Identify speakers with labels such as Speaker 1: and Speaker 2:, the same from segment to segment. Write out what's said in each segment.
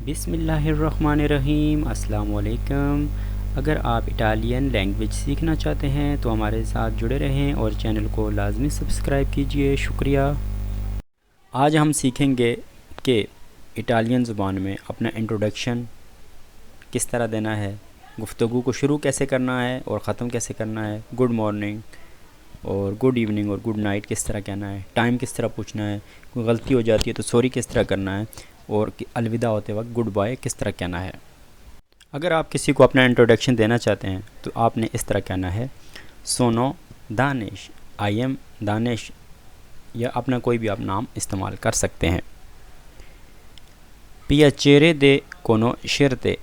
Speaker 1: बिस्मिल्लाहिर्रहमानिर्रहीम। अस्सलाम वालेकुम। अगर आप इटालियन लैंग्वेज सीखना चाहते हैं तो हमारे साथ जुड़े रहें और चैनल को लाजमी सब्सक्राइब कीजिए। शुक्रिया। आज हम सीखेंगे कि इटालियन ज़ुबान में अपना इंट्रोडक्शन किस तरह देना है, गुफ्तगू को शुरू कैसे करना है और ख़त्म कैसे करना है, गुड मॉर्निंग और गुड इवनिंग और गुड नाइट किस तरह कहना है, टाइम किस तरह पूछना है, कोई गलती हो जाती है तो सॉरी किस तरह करना है, और अलविदा होते वक्त गुड बाय किस तरह कहना है। अगर आप किसी को अपना इंट्रोडक्शन देना चाहते हैं तो आपने इस तरह कहना है, सोनो दानिश, आई एम दानिश, या अपना कोई भी आप नाम इस्तेमाल कर सकते हैं। पियाचेरे दे कोनोशेरते,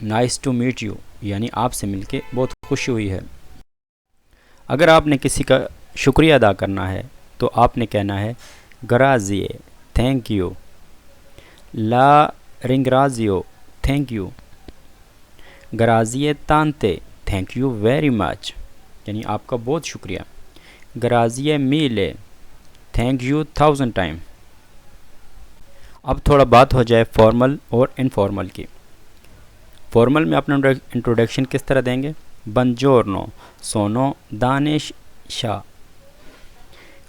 Speaker 1: नाइस टू मीट यू, यानी आपसे मिलके बहुत खुशी हुई है। अगर आपने किसी का शुक्रिया अदा करना है तो आपने कहना है ग्राज़िए, थैंक यू, ला रिंग्राज़ियो, थैंक यू, ग्राज़िए तांते, थैंक यू वेरी मच, यानी आपका बहुत शुक्रिया, ग्राज़िए मीले, थैंक यू 1000 टाइम। अब थोड़ा बात हो जाए फॉर्मल और इनफॉर्मल की। फॉर्मल में अपना इंट्रोडक्शन किस तरह देंगे? बंजोर्नो, सोनो Danish Shah,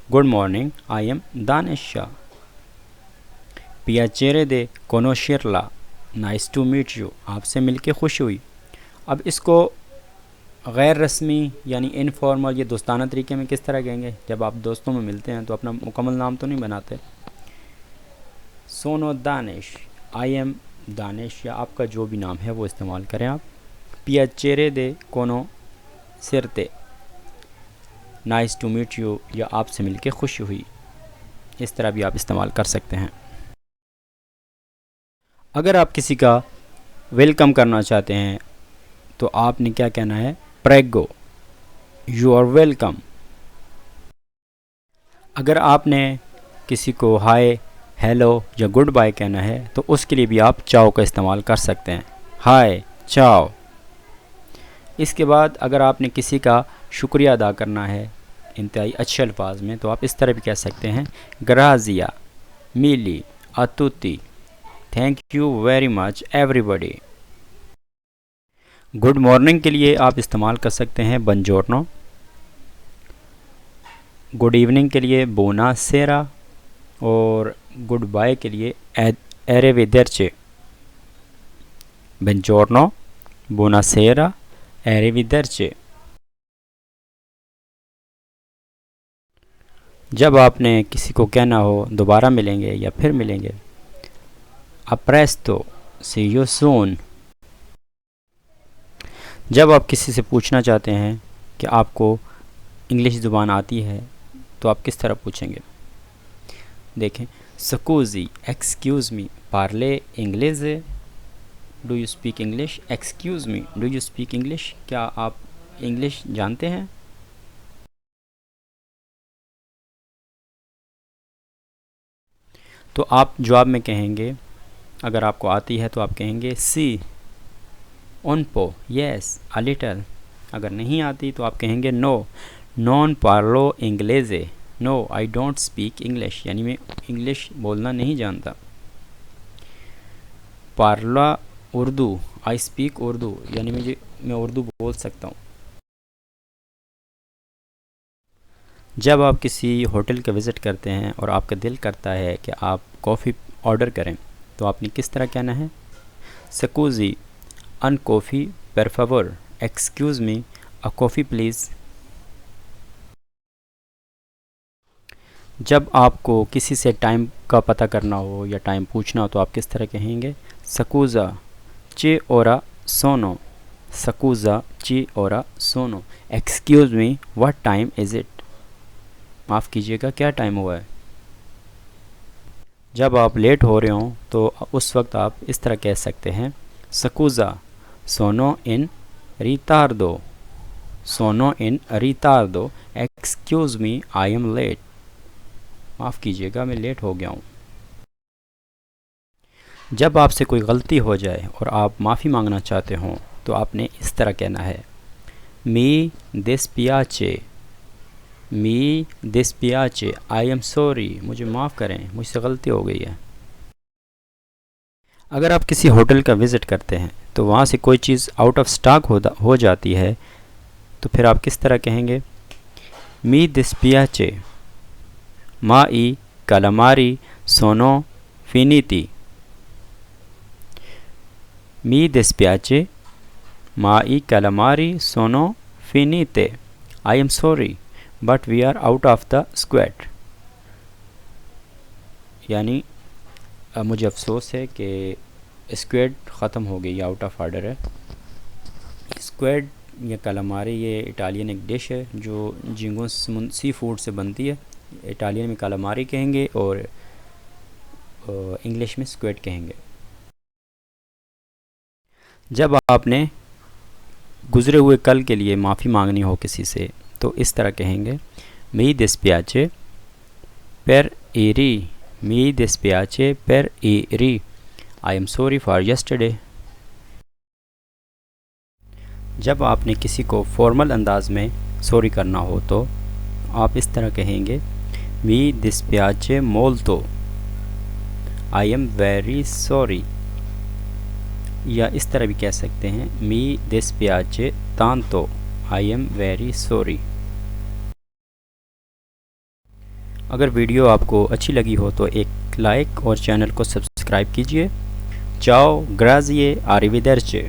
Speaker 1: good morning, I am Danish Shah, पियाचेरे दे कोनोशेरला, नाइस टू मीट यू, आपसे मिलके खुशी हुई। अब इसको गैर रस्मी यानी इनफॉर्मल या दोस्ताना तरीके में किस तरह कहेंगे? जब आप दोस्तों में मिलते हैं तो अपना मुकम्मल नाम तो नहीं बनाते। सोनो दानिश, आई एम दानिश, या आपका जो भी नाम है वो इस्तेमाल करें आप। पियाचेरे दे कोनो सिरते, नाइस टू मीट यू, या आपसे मिलके खुशी हुई, इस तरह भी आप इस्तेमाल कर सकते हैं। अगर आप किसी का वेलकम करना चाहते हैं तो आपने क्या कहना है? प्रेगो, यू आर वेलकम। अगर आपने किसी को हाय, हेलो या गुड बाय कहना है तो उसके लिए भी आप चाओ का इस्तेमाल कर सकते हैं, हाय चाओ। इसके बाद अगर आपने किसी का शुक्रिया अदा करना है इंतहाई अच्छे अल्फाज में तो आप इस तरह भी कह सकते हैं, ग्राज़िया मिली अतुती, thank you very much everybody. Good morning के लिए आप इस्तेमाल कर सकते हैं बंजोर्नो, गुड इवनिंग के लिए बोना सेरा, और गुड बाय के लिए एरेविदर्चे। बंजोर्नो, बोना सेरा, एरेविदर्चे। जब आपने किसी को कहना हो दोबारा मिलेंगे या फिर मिलेंगे, अप्रेस्तो, सी यू सून। जब आप किसी से पूछना चाहते हैं कि आपको इंग्लिश ज़ुबान आती है तो आप किस तरह पूछेंगे? देखें, स्कूज़ी, एक्सक्यूज़ मी, पार्ले English, do you speak English, excuse me, do you speak English, क्या आप इंग्लिश जानते हैं? तो आप जवाब में कहेंगे, अगर आपको आती है तो आप कहेंगे सी, उनपो, येस, अ लिटल। अगर नहीं आती तो आप कहेंगे नो, नॉन पार्लो इंग्लेज़े, no I don't speak English, यानी मैं इंग्लिश बोलना नहीं जानता। पार्ला उर्दू, आई स्पीक उर्दू, यानी मैं उर्दू बोल सकता हूँ। जब आप किसी होटल का विज़िट करते हैं और आपका दिल करता है कि आप कॉफ़ी ऑर्डर करें तो आपने किस तरह कहना है? स्कूज़ी, अन कॉफ़ी पर favour, excuse me, a coffee please. जब आपको किसी से टाइम का पता करना हो या टाइम पूछना हो तो आप किस तरह कहेंगे? स्कूज़ा चे ओरा सोनो, स्कूज़ा चे ओरा सोनो, excuse me what time is it, माफ़ कीजिएगा क्या टाइम हुआ है। जब आप लेट हो रहे हों तो उस वक्त आप इस तरह कह सकते हैं, स्कूज़ा सोनो इन रितार्दो, सोनो इन रितार्दो, excuse me I am late, माफ़ कीजिएगा मैं लेट हो गया हूँ। जब आपसे कोई गलती हो जाए और आप माफ़ी मांगना चाहते हों तो आपने इस तरह कहना है, मी दिस्पियाचे, मी दिस्पियाचे, आई एम सॉरी, मुझे माफ़ करें, मुझसे गलती हो गई है। अगर आप किसी होटल का विज़िट करते हैं तो वहाँ से कोई चीज़ आउट ऑफ स्टॉक हो जाती है, तो फिर आप किस तरह कहेंगे? मी dispiace, ma i calamari sono finiti. Mi dispiace, ma i calamari sono finite. I am sorry, but we are out of the squad. यानी मुझे अफसोस है कि स्क्वेड ख़त्म हो गई, आउट ऑफ ऑर्डर है। स्क्वेड या कैलामारी ये इटालियन एक डिश है जो झींगों सी फूड से बनती है। इटालियन में कैलामारी कहेंगे और इंग्लिश में स्क्वेड कहेंगे। जब आपने गुज़रे हुए कल के लिए माफ़ी मांगनी हो किसी से तो इस तरह कहेंगे, मी dispiace per ieri, me dispiace per ieri, I am sorry for yesterday। जब आपने किसी को फॉर्मल अंदाज में सॉरी करना हो तो आप इस तरह कहेंगे, मी dispiace molto, I am very sorry। या इस तरह भी कह सकते हैं, मी dispiace tanto, I am very sorry। अगर वीडियो आपको अच्छी लगी हो तो एक लाइक और चैनल को सब्सक्राइब कीजिए। चाओ, ग्राज़िए, आरिवेदर्चे।